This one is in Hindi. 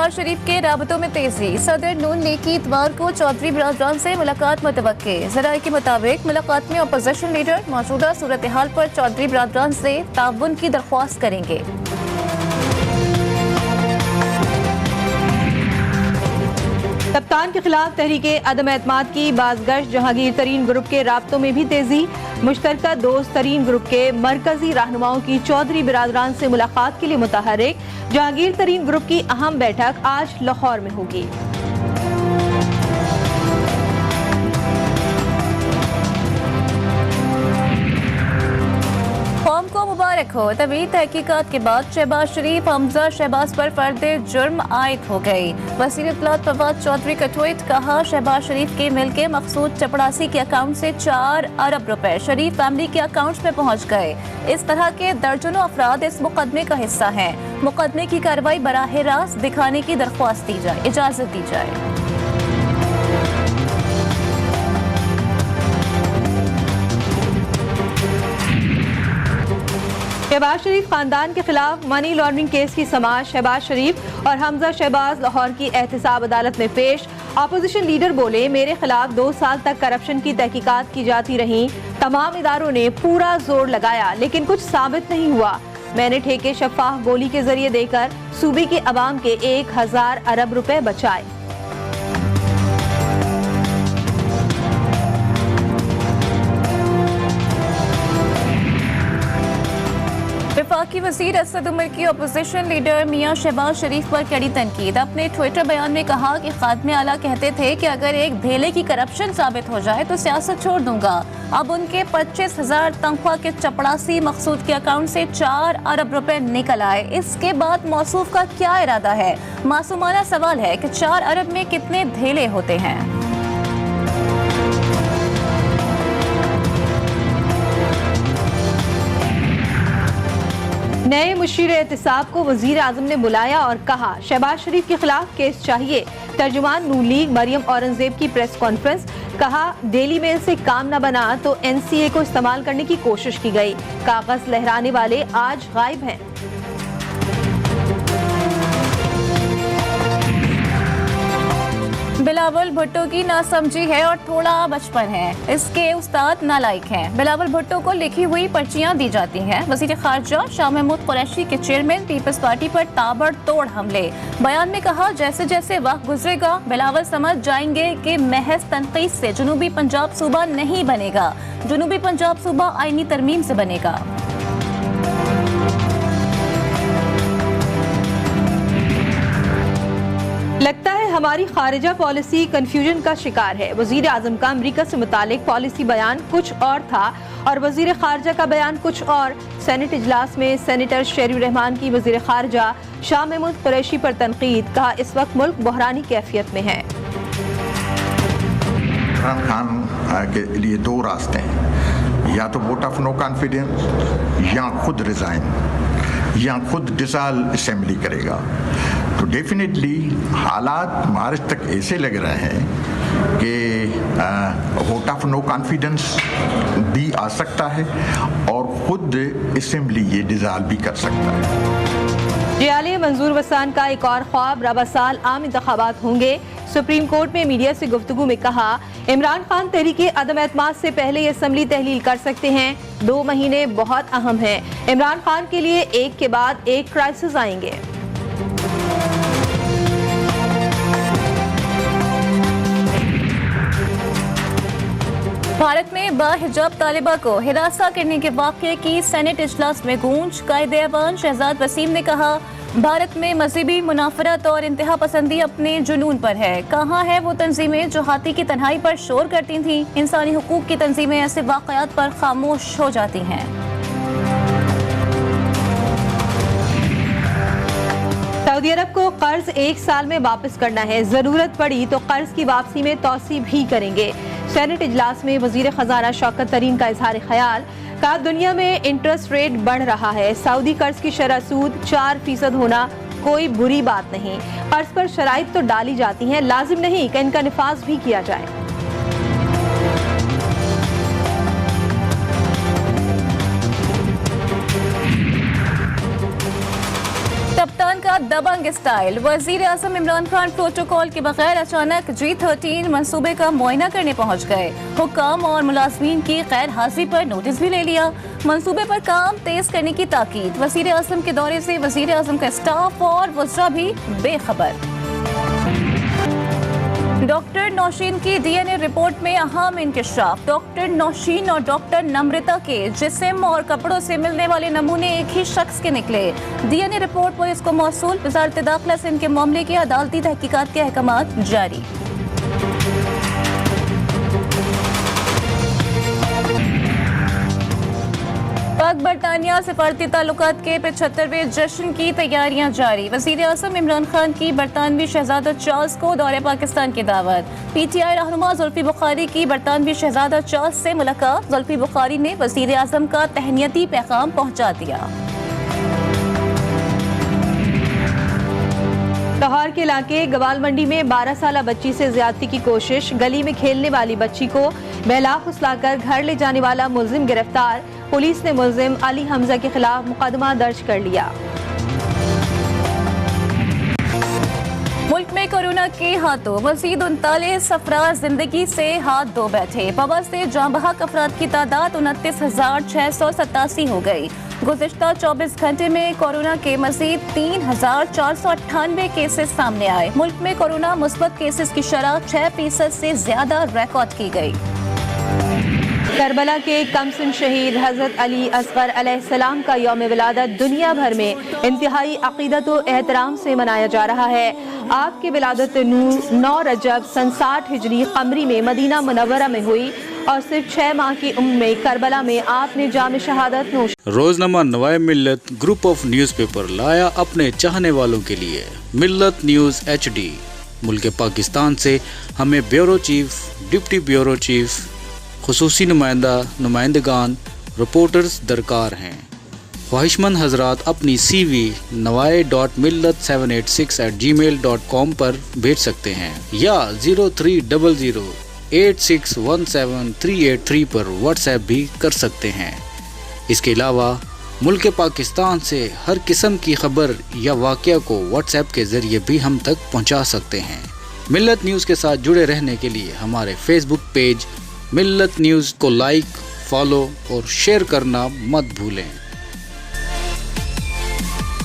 शहबाज शरीफ के राबतों में तेजी। सदर नून लीग की इतवार को चौधरी बिरादरान से मुलाकात मुतवक्के। ज़राए के मुताबिक मुलाकात में अपोजिशन लीडर मौजूदा सूरत हाल पर चौधरी बिरादरान से ताउन की दरख्वास्त करेंगे। कप्तान के खिलाफ तहरीके अदम एतमाद की बाज़गश्त। जहांगीर तरीन ग्रुप के राब्तों में भी तेजी। मुश्तरका दोस्त तरीन ग्रुप के मरकजी रहनुमाओं की चौधरी बिरादरान से मुलाकात के लिए मुतहर्रिक। जहांगीर तरीन ग्रुप की अहम बैठक आज लाहौर में होगी। कौम को मुबारक हो। तवील तहकीकात के बाद शहबाज शरीफ हमजा शहबाज पर फर्द जुर्म आयद हो गई। वज़ीर इत्तलात फवाद चौधरी का ट्वीट। कहा, शहबाज शरीफ के मिल्क मकसूद चपड़ासी के अकाउंट से 4 अरब रुपए शरीफ फैमिली के अकाउंट में पहुंच गए। इस तरह के दर्जनों अफराद इस मुकदमे का हिस्सा हैं। मुकदमे की कार्रवाई बराह रास्त दिखाने की दरख्वास्त दी जाए, इजाजत दी जाए। शहबाज शरीफ खानदान के खिलाफ मनी लॉन्ड्रिंग केस की समाअत। शहबाज शरीफ और हमजा शहबाज लाहौर की एहतसाब अदालत में पेश। अपोजिशन लीडर बोले, मेरे खिलाफ 2 साल तक करप्शन की तहकीकात की जाती रही। तमाम इदारों ने पूरा जोर लगाया लेकिन कुछ साबित नहीं हुआ। मैंने ठेके शफाफ बोली के जरिए देकर सूबे के अवाम के 1000 अरब रुपए बचाए। वफाकी वज़ीर असद उमर की अपोजिशन लीडर मियां शहबाज शरीफ पर कड़ी तनकीद। अपने ट्विटर बयान में कहा कि खादमे आला कहते थे कि अगर एक धेले की करप्शन साबित हो जाए तो सियासत छोड़ दूंगा। अब उनके 25,000 तनख्वाह के चपड़ासी मकसूद के अकाउंट से 4 अरब रुपए निकल आए। इसके बाद मौसूफ का क्या इरादा है? मासूमाना सवाल है कि 4 अरब में कितने धेले होते हैं। नए मुशीर एहतिसाब को वजीर आजम ने बुलाया और कहा, शहबाज शरीफ के खिलाफ केस चाहिए। तर्जुमान नून लीग मरियम औरंगजेब की प्रेस कॉन्फ्रेंस। कहा, डेली मेल से काम न बना तो NCA को इस्तेमाल करने की कोशिश की गई। कागज लहराने वाले आज गायब हैं। बिलावल भुट्टो की नासमझी है और थोड़ा बचपन है। इसके उस्ताद नालायक हैं। बिलावल भुट्टो को लिखी हुई पर्चियां दी जाती हैं। वज़ीर खारजा शाह महमूद कुरैशी के चेयरमैन पीपल्स पार्टी पर ताबड़तोड़ हमले। बयान में कहा, जैसे जैसे वक्त गुजरेगा बिलावल समझ जाएंगे कि महज तनकीद से जनूबी पंजाब सूबा नहीं बनेगा। जनूबी पंजाब सूबा आईनी तरमीम से बनेगा। लगता है हमारी खारिजा पॉलिसी कंफ्यूजन का शिकार है। वजीर आजम का अमरीका से मुतालिक पॉलिसी बयान कुछ और था और वजीर खारजा का बयान कुछ और। सेनेट इजलास में सेनेटर शेरी रहमान की वजीर खारजा शाह महमूद कुरैशी पर तनकीद। कहा, इस वक्त मुल्क बहरानी कैफियत में है। इमरान खान के लिए 2 रास्ते हैं, या तो वोट ऑफ नो कॉन्फिडेंस या खुद रिजाइन या खुद डिसॉल्व असेंबली करेगा। तो डेफिनेटली हालात मार्च तक ऐसे लग रहे हैं कि वोट ऑफ नो कॉन्फिडेंस भी आ सकता है और खुद असेंबली ये डिसॉल्व भी कर सकता है। जियाले मंजूर वसान का एक और ख्वाब, रबा साल आम इंतखाबात होंगे। सुप्रीम कोर्ट में मीडिया से गुफ्तगू में कहा, इमरान खान तहरीके अदम एतमाद से पहले ये असम्बली तहलील कर सकते हैं। 2 महीने बहुत अहम हैं। इमरान खान के लिए एक के बाद एक क्राइसिस आएंगे। भारत में बाहिजाब तालिबा को हिरासा करने के वाक़े की सेनेट इजलास में गूंज। कायदे-ए-अवान शहजाद वसीम ने कहा, भारत में मजहबी मुनाफरत और इंतहा पसंदी अपने जुनून पर है। कहाँ है वो तंजीमें जो हाथी की तन्हाई पर शोर करती थीं? इंसानी हुकूक की तंजीमें ऐसे वाक़यात पर खामोश हो जाती हैं। सऊदी अरब को कर्ज 1 साल में वापस करना है। जरूरत पड़ी तो कर्ज की वापसी में तौसी भी करेंगे। सेनेट इजलास में वजीर खजाना शौकत तरीन का इजहार ख्याल। कहा, दुनिया में इंटरेस्ट रेट बढ़ रहा है। सऊदी कर्ज की शरह सूद 4% होना कोई बुरी बात नहीं। कर्ज पर शराइत तो डाली जाती हैं, लाजिम नहीं कि इनका निफाज भी किया जाए। कप्तान का दबंग स्टाइल। वजीर आजम इमरान खान प्रोटोकॉल के बगैर अचानक G13 मंसूबे का मुआयना करने पहुंच गए। हुक्काम और मुलाजमीन की गैर हाजिरी पर नोटिस भी ले लिया। मंसूबे पर काम तेज करने की ताकीद। वजीर आजम के दौरे से वजीर आजम का स्टाफ और वज़रा भी बेखबर। डॉक्टर नौशीन की DNA रिपोर्ट में अहम इंकशाफ। डॉक्टर नौशीन और डॉक्टर नम्रता के जिस्म और कपड़ों से मिलने वाले नमूने एक ही शख्स के निकले। DNA रिपोर्ट पुलिस को मौसूल। वज़ारत दाखिला से इनके मामले की अदालती तहकीकात के अहकामात जारी। पाक बरतानिया सिफारती ताल्लुकात के 75वें जश्न की तैयारियां जारी। वज़ीर आज़म इमरान खान की बरतानवी शहजादा चार्ल्स को दौरे पाकिस्तान की दावत। PTI रहनुमा जुल्फी बुखारी की बरतानवी शहजादा चार्ल्स से मुलाकात। जुल्फी बुखारी ने वज़ीर आज़म का तहनीती पैगाम पहुंचा दिया। लाहौर के इलाके गवाल मंडी में 12 साला बच्ची से ज्यादती की कोशिश। गली में खेलने वाली बच्ची को बहला फुसलाकर घर ले जाने वाला मुलजिम गिरफ्तार। पुलिस ने मुलजिम अली हमजा के खिलाफ मुकदमा दर्ज कर लिया। मुल्क में कोरोना के हाथों मजीद 39 अफराद जिंदगी से हाथ धो बैठे। वबा से जाँ बहक अफराद की तादाद 29,687 हो गई। गुज़िश्ता 24 घंटे में कोरोना के मजीद 3,498 केसेस सामने आए। मुल्क में कोरोना मुस्बत केसेस की शरह 6% से ज्यादा रिकॉर्ड की गई। करबला के कमसिन शहीद हजरत अली असगर अलैहिस्सलाम का यौम विलादत दुनिया भर में इंतहाई अकीदत व एहतराम से मनाया जा रहा है। आपकी विलादत 9 रजब सन 60 हिजरी कमरी में मदीना मुनव्वरा में हुई और सिर्फ 6 माह की उम्र में करबला में आपने जाम शहादत नोश। रोजनामा नवाए मिल्लत ग्रुप ऑफ न्यूज़पेपर लाया अपने चाहने वालों के लिए मिल्लत न्यूज़ HD। मुल्क पाकिस्तान से हमें bureau chief, deputy bureau chief, खुसूसी नुमाइंदगान, रिपोर्टर्स दरकार हैं। ख्वाहिशमंद हजरात अपनी CV nawai.millat786@gmail.com पर भेज सकते हैं या 0300861738 पर व्हाट्सएप भी कर सकते हैं। इसके अलावा मुल्क पाकिस्तान से हर किस्म की खबर या वाक़या को व्हाट्सएप के ज़रिए भी हम तक पहुंचा सकते हैं। मिल्लत न्यूज़ के साथ जुड़े रहने के लिए हमारे फेसबुक पेज मिल्लत न्यूज़ को लाइक, फॉलो और शेयर करना मत भूलें।